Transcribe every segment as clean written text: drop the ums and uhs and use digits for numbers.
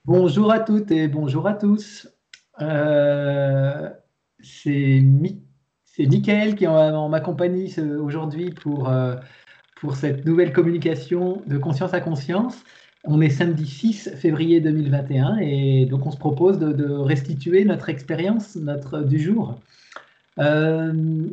Bonjour à toutes et bonjour à tous. Euh, c'est Mi- c'est Mickaël qui est en ma compagnie aujourd'hui pour cette nouvelle communication de conscience à conscience. On est samedi 6 février 2021 et donc on se propose de restituer notre expérience du jour. Euh,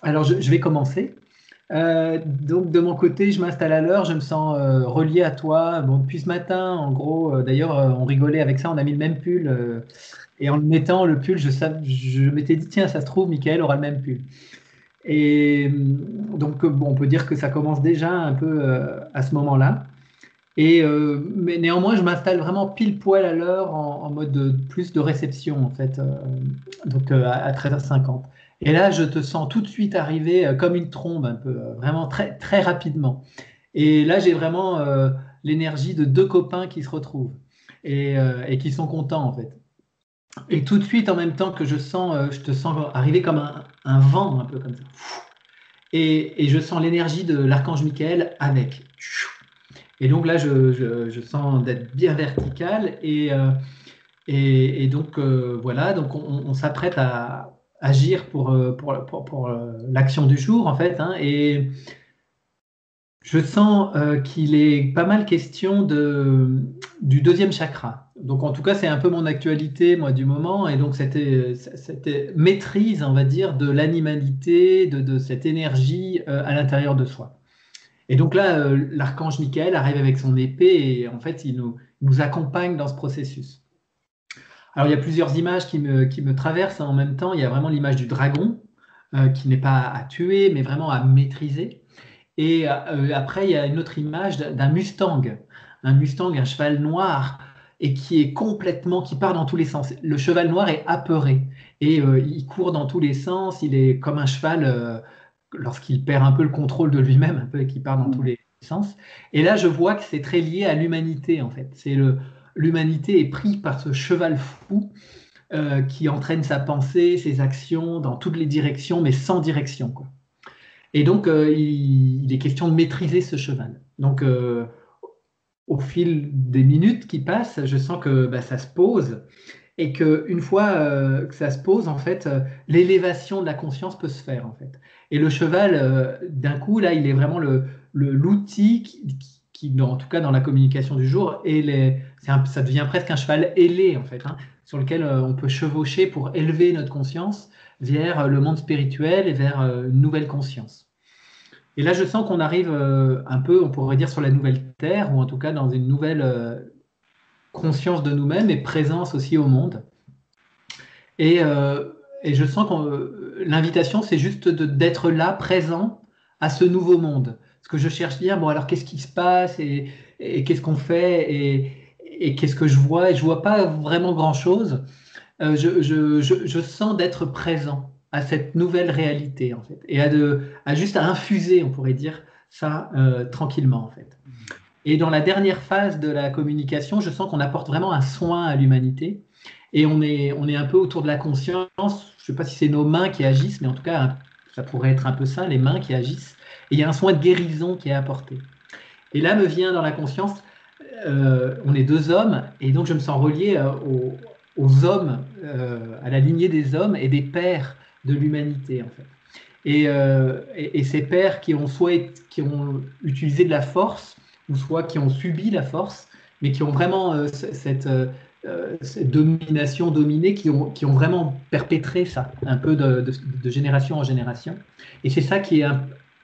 alors je vais commencer. Donc de mon côté, je m'installe à l'heure, je me sens relié à toi. Bon, depuis ce matin, en gros, d'ailleurs, on rigolait avec ça, on a mis le même pull. Et en le mettant, le pull, je m'étais dit, tiens, ça se trouve, Michael aura le même pull. Et donc, bon, on peut dire que ça commence déjà un peu à ce moment-là. Mais néanmoins, je m'installe vraiment pile poil à l'heure en mode plus de réception, en fait, donc à 13h50. Et là, je te sens tout de suite arriver comme une trombe, un peu, vraiment très, très rapidement. Et là, j'ai vraiment l'énergie de deux copains qui se retrouvent et qui sont contents, en fait. Et tout de suite, en même temps que je te sens arriver comme un vent, un peu comme ça. Et je sens l'énergie de l'archange Michael avec. Et donc là, je sens d'être bien vertical. Et donc, voilà, donc on s'apprête à agir pour l'action du jour, en fait. Hein. Et je sens qu'il est pas mal question du deuxième chakra. Donc, en tout cas, c'est un peu mon actualité, moi, du moment. Et donc, cette maîtrise, on va dire, de l'animalité, de cette énergie à l'intérieur de soi. Et donc là, l'archange Michael arrive avec son épée et en fait, il nous accompagne dans ce processus. Alors, il y a plusieurs images qui me traversent en même temps. Il y a vraiment l'image du dragon, qui n'est pas à tuer, mais vraiment à maîtriser. Et après, il y a une autre image d'un Mustang, un Mustang, un cheval noir, et qui est complètement, qui part dans tous les sens. Le cheval noir est apeuré et il court dans tous les sens. Il est comme un cheval lorsqu'il perd un peu le contrôle de lui-même, un peu, et qu'il part dans tous les sens. Et là, je vois que c'est très lié à l'humanité, en fait. L'humanité est prise par ce cheval fou qui entraîne sa pensée, ses actions dans toutes les directions, mais sans direction, quoi. Et donc, il est question de maîtriser ce cheval. Donc, au fil des minutes qui passent, je sens que bah, ça se pose et qu'une fois que ça se pose, en fait, l'élévation de la conscience peut se faire, en fait. Et le cheval, d'un coup, là, il est vraiment l'outil en tout cas dans la communication du jour, ça devient presque un cheval ailé, en fait, hein, sur lequel on peut chevaucher pour élever notre conscience vers le monde spirituel et vers une nouvelle conscience. Et là, je sens qu'on arrive un peu, on pourrait dire, sur la nouvelle Terre, ou en tout cas dans une nouvelle conscience de nous-mêmes et présence aussi au monde. Et, euh, et je sens que l'invitation, c'est juste d'être là, présent à ce nouveau monde. Ce que je cherche à dire, bon, alors qu'est-ce qui se passe et qu'est-ce qu'on fait et qu'est-ce que je vois? Et je vois pas vraiment grand-chose. Je sens d'être présent à cette nouvelle réalité, en fait, et à juste à infuser, on pourrait dire, ça tranquillement, en fait. Et dans la dernière phase de la communication, je sens qu'on apporte vraiment un soin à l'humanité. Et on est un peu autour de la conscience. Je ne sais pas si c'est nos mains qui agissent, mais en tout cas, ça pourrait être un peu ça, les mains qui agissent. Et il y a un soin de guérison qui est apporté. Et là me vient dans la conscience, on est deux hommes, et donc je me sens relié aux hommes, à la lignée des hommes et des pères de l'humanité, en fait. Et ces pères qui ont utilisé de la force, ou soit qui ont subi la force, mais qui ont vraiment cette domination dominée, qui ont vraiment perpétré ça, un peu de génération en génération. Et c'est ça qui est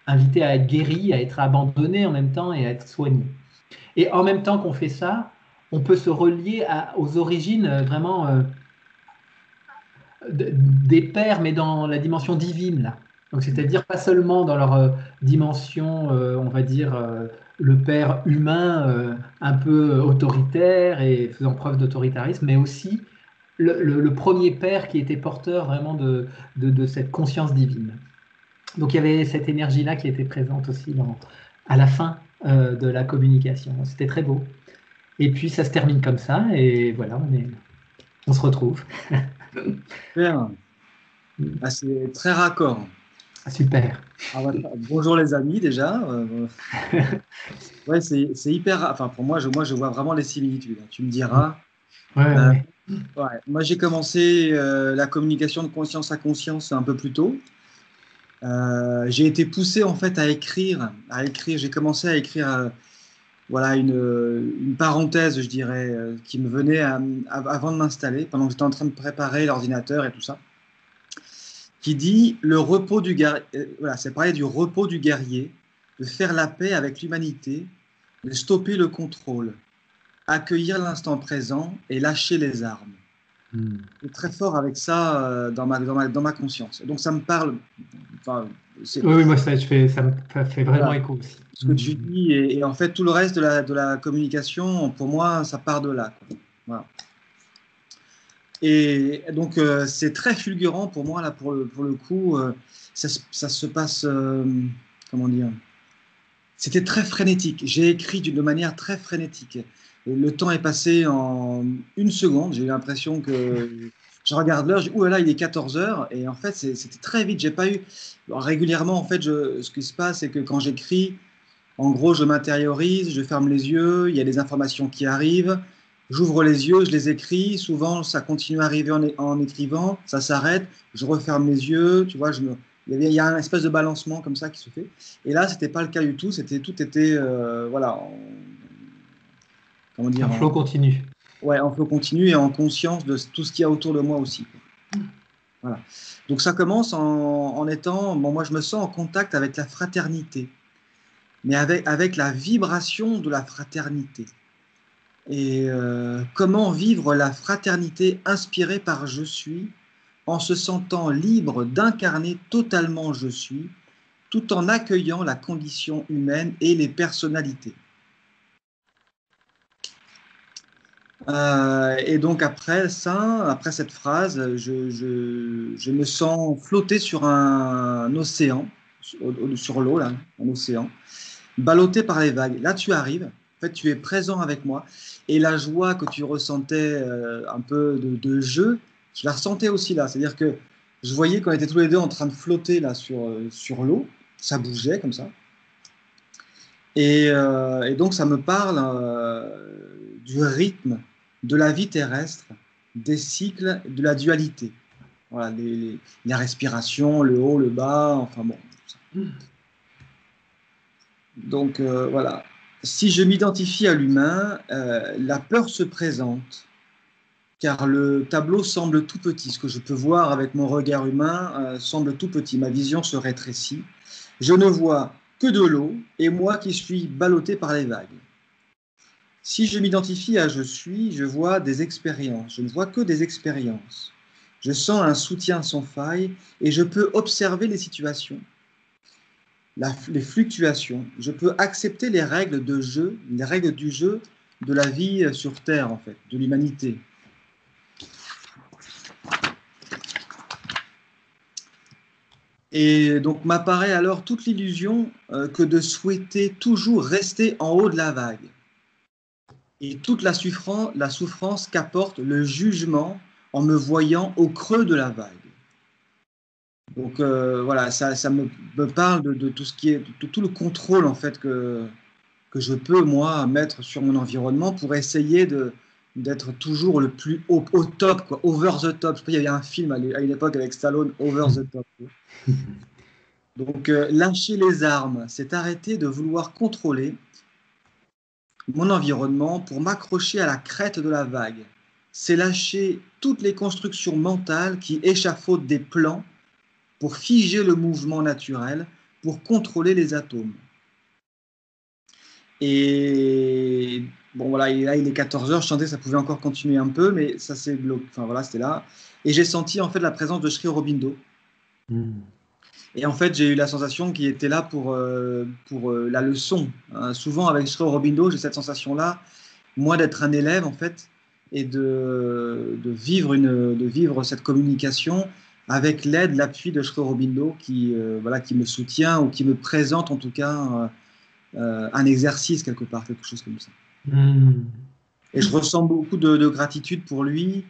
invité à être guéri, à être abandonné en même temps et à être soigné. Et en même temps qu'on fait ça, on peut se relier aux origines vraiment des pères, mais dans la dimension divine, là. Donc, c'est-à-dire pas seulement dans leur dimension, on va dire, le père humain un peu autoritaire et faisant preuve d'autoritarisme, mais aussi le premier père qui était porteur vraiment de cette conscience divine. Donc, il y avait cette énergie-là qui était présente aussi à la fin de la communication. C'était très beau. Et puis, ça se termine comme ça, et voilà, on se retrouve. Super. Ah, c'est très raccord. Super. Bonjour les amis déjà. Ouais, c'est hyper. Enfin, pour moi, je vois vraiment les similitudes. Tu me diras. Ouais, Euh, ouais. ouais. Moi, j'ai commencé la communication de conscience à conscience un peu plus tôt. J'ai été poussé en fait à écrire. J'ai commencé à écrire voilà, une parenthèse, je dirais, qui me venait avant de m'installer, pendant que j'étais en train de préparer l'ordinateur et tout ça, qui dit le repos du guerrier. Voilà, c'est parler du repos du guerrier, de faire la paix avec l'humanité, de stopper le contrôle, accueillir l'instant présent et lâcher les armes. Hmm. Je suis très fort avec ça dans ma conscience. Donc ça me parle, enfin, c'est Oui, oui, moi, ça me fait vraiment voilà, écho aussi. ce que tu Hmm. dis, et en fait tout le reste de la communication, pour moi, ça part de là, quoi. Voilà. Et donc c'est très fulgurant pour moi, là, pour le coup, ça se passe, comment dire, c'était très frénétique. J'ai écrit d'une manière très frénétique. Le temps est passé en une seconde. J'ai eu l'impression que je regarde l'heure, je dis, ouh là là, il est 14 heures. Et en fait, c'était très vite. J'ai pas eu. Alors, régulièrement, en fait, ce qui se passe, c'est que quand j'écris, en gros, je m'intériorise, je ferme les yeux, il y a des informations qui arrivent, j'ouvre les yeux, je les écris. Souvent, ça continue à arriver en écrivant, ça s'arrête, je referme les yeux, tu vois, il y a un espèce de balancement comme ça qui se fait. Et là, c'était pas le cas du tout, tout était, voilà, comment Un dire, flow continu. ouais, en flow continu et en conscience de tout ce qu'il y a autour de moi aussi. Voilà. Donc ça commence en étant, bon, moi je me sens en contact avec la fraternité, mais avec la vibration de la fraternité. Et comment vivre la fraternité inspirée par je suis, en se sentant libre d'incarner totalement je suis, tout en accueillant la condition humaine et les personnalités. Et donc après ça, après cette phrase, je me sens flotter sur un océan, sur l'eau, là, un océan, ballotté par les vagues. Là, tu arrives, en fait, tu es présent avec moi, et la joie que tu ressentais un peu de jeu, je la ressentais aussi là. C'est-à-dire que je voyais qu'on était tous les deux en train de flotter là sur l'eau, ça bougeait comme ça. Et donc, ça me parle du rythme de la vie terrestre, des cycles, de la dualité. Voilà, la respiration, le haut, le bas, enfin bon. Donc, voilà. Si je m'identifie à l'humain, la peur se présente, car le tableau semble tout petit. Ce que je peux voir avec mon regard humain semble tout petit. Ma vision se rétrécit. Je ne vois que de l'eau, et moi qui suis ballotté par les vagues. Si je m'identifie à je suis, je vois des expériences. Je ne vois que des expériences. Je sens un soutien sans faille et je peux observer les situations, les fluctuations. Je peux accepter les règles de jeu, les règles du jeu de la vie sur Terre, en fait, de l'humanité. Et donc m'apparaît alors toute l'illusion que de souhaiter toujours rester en haut de la vague. Et toute la souffrance qu'apporte le jugement en me voyant au creux de la vague. Donc voilà, ça me parle de tout ce qui est, de tout le contrôle en fait que je peux moi mettre sur mon environnement pour essayer d'être toujours le plus au top, quoi, over the top. Je sais pas, il y avait un film à une époque avec Stallone, Over the Top. Donc lâcher les armes, c'est arrêter de vouloir contrôler mon environnement pour m'accrocher à la crête de la vague. C'est lâcher toutes les constructions mentales qui échafaudent des plans pour figer le mouvement naturel, pour contrôler les atomes. Et bon, voilà, là, il est 14 heures, je sentais que ça pouvait encore continuer un peu, mais ça s'est bloqué. Enfin, voilà, c'était là. Et j'ai senti en fait la présence de Sri Aurobindo. Hmm. Et en fait, j'ai eu la sensation qu'il était là pour la leçon. Souvent, avec Sri Aurobindo, j'ai cette sensation-là, moi, d'être un élève, en fait, et de vivre cette communication avec l'aide, l'appui de Sri Aurobindo voilà, qui me soutient ou qui me présente, en tout cas, un exercice, quelque part, quelque chose comme ça. Hmm. Et je ressens beaucoup de gratitude pour lui,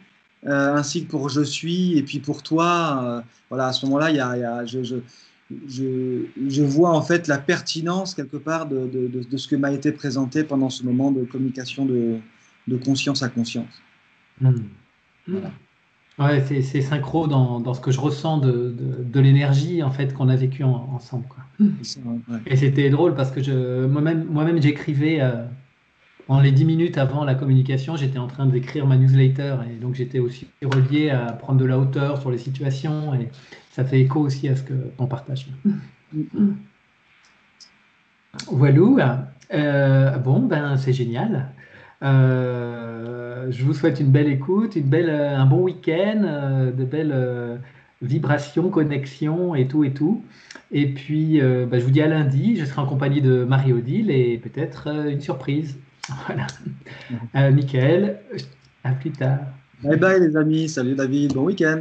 ainsi que pour je suis, et puis pour toi. Voilà, à ce moment-là, je vois en fait la pertinence quelque part de ce que m'a été présenté pendant ce moment de communication de conscience à conscience. Mm. Voilà. Ouais, c'est synchro dans ce que je ressens de l'énergie en fait qu'on a vécu ensemble, quoi. C'est ça, ouais. Et c'était drôle parce que moi-même j'écrivais en les 10 minutes avant la communication, j'étais en train d'écrire ma newsletter et donc j'étais aussi relié à prendre de la hauteur sur les situations et ça fait écho aussi à ce qu'on partage. Voilà. Bon, ben c'est génial. Je vous souhaite une belle écoute, un bon week-end, de belles vibrations, connexions et tout et tout. Et puis, ben, je vous dis à lundi. Je serai en compagnie de Marie-Odile et peut-être une surprise. Voilà. Michael, à plus tard. Bye bye les amis, salut David, bon week-end.